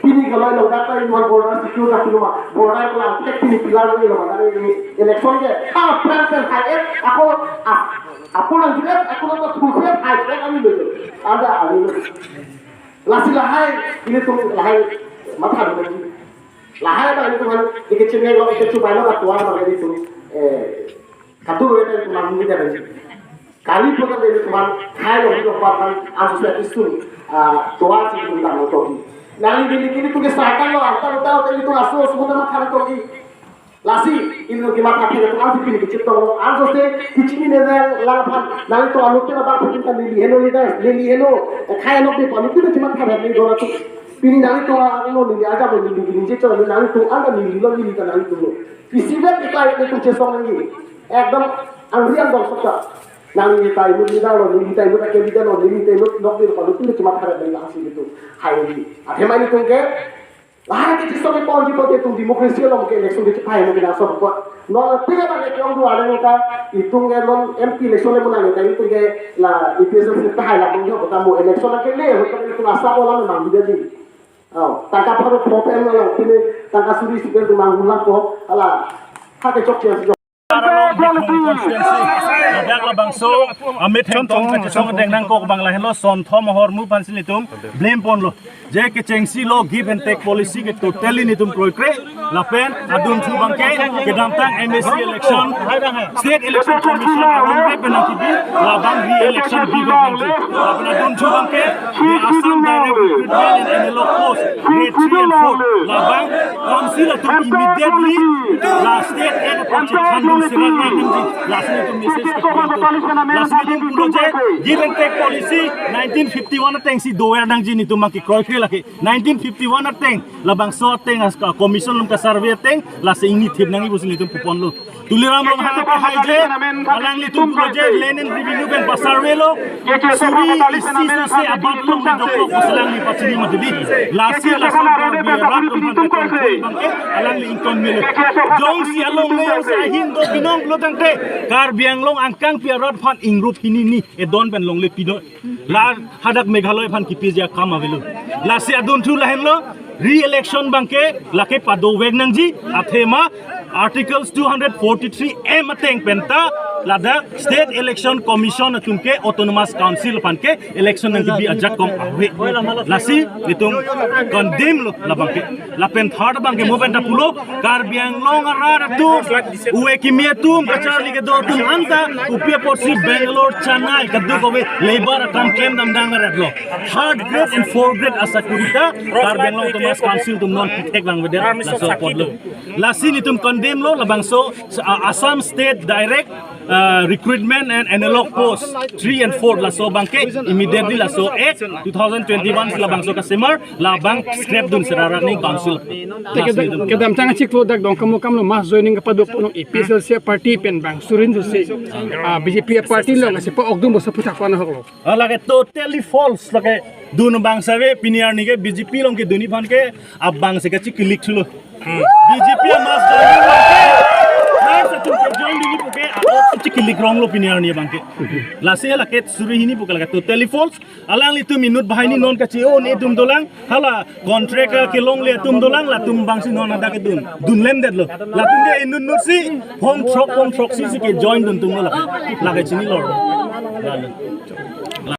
Ini kalau lo data ini mau border security dulu mah border kalau cek ini pilar lagi lo mana ini election ke present high aku nanti aku nanti tujuh high kami dulu ada ini lasi lahai ini tuh lahai mata dulu lahai apa ini tuh kan dikecilnya lo coba lo atuan apa ini tuh katu itu mampu jadi kali pun kan ini tuh high lo itu apa asosiasi itu tua sih itu tak mau tahu Nali bili tuh kesahkan lo antar tahu itu aso semua makan togi lasi ini tuh gimana kira tuh anti pilih kecil tuh anso se kecil ini dah lapan nali tuh anu tuh apa kita lili hello kaya lo deh paling itu cuma kaya ini dua tuh pilih nali tuh anu lili aja boleh lili jadi nali tuh ada lili kan nali tuh isinya kita itu cesong lagi ekdom angrian dong suka nang kita ibu kita loh, kita ibu tak kita loh, kita ibu nok di kalau itu cuma karena dari langsung itu, hai ini. Akhirnya ini tuh ke, lah kita sampai ponji pada itu demokrasi loh mungkin election itu hai mungkin asal buat, nol tiga lagi yang dua ada kita itu ngelon MP election yang mana kita itu ke lah IPS kita hai lah mungkin kita mau election lagi leh, kita itu asal orang memang jadi, tangkap harus problem lah, ini tangkap suri sih itu manggulah kok, alah, hati cocok Dak la bangso amit hen tong ka chong deng nang ko bang la hen lo son thom hor mu pan sin tum blame pon lo je ke chengsi lo give and take policy ke totally ni tum koi kre la pen adun thu bang ke dam tang MSC election state election commission on re pen ki bi la bang re election bi bang la pen adun thu bang ke assam direct recruitment and lo post grade 3 and 4 la bang council to immediately la state and project handung sirat ni la sini tum message Lasmi project give and take policy 1951 ateng si doer nang jini tu maki kroy laki 1951 ateng labang so ateng as commission lum ka survey ateng la se ingi thip nang ibu sini tu pupon lo tuliram lo ha ka haije alang li tu project lenen revenue ben pa survey lo suri isi se abad lo na doko kusalang ni pachini madili lasi lasam rat tum bangke alang li income milo jong si along le sa hindo binong lo tangte kar biang long angkang piarot fan ingrup hini ni edon ben long le pino la hadak meghalaya fan kipizia kam avelu la se adon thu lahen lo re-election bangke lake pado weg nangji athema articles 243 m ateng penta lada state election commission atumke autonomous council panke election nang bi ajak kom awe lasi itung condemn lo labangke la pen third bangke movement pulo kar biang long ara tu uwe kimia tum kachar lige do tum anta upia porsi bangalore chennai kaddu kowe labor kam claim dam dangar atlo third grade and fourth grade asakurita kar biang long autonomous council tum non pitek bang weder la so podlo lasi nitum condemn lo labangso Assam state direct recruitment and analog post 3 and 4 la so bangke immediately la so 2021 la bangso ka semar la bang scrap dun serara ni council kedam tanga chiklo dak dong kamu kamlo mas joining ka padok punong EPSL se party pen bang surin du se BJP party lo ngase pa ogdum bo sa puta fa na hoklo la ke totally false la ke dun bang sabe piniar ni ke BJP long ke duni phan ke ab bang se ka chiklik thulo BJP mas joining ke join dini puke chiklik rong lo piniar ni bangke la se la ke suri hini puka la totally false alang li tu minut bahini non ka chio ni tum dolang hala contract ke long le tum dolang la tum bangsi non ada ke dun lem det lo la tum ke inun nut si home truck si ke join dun tum lo la ke chini lo la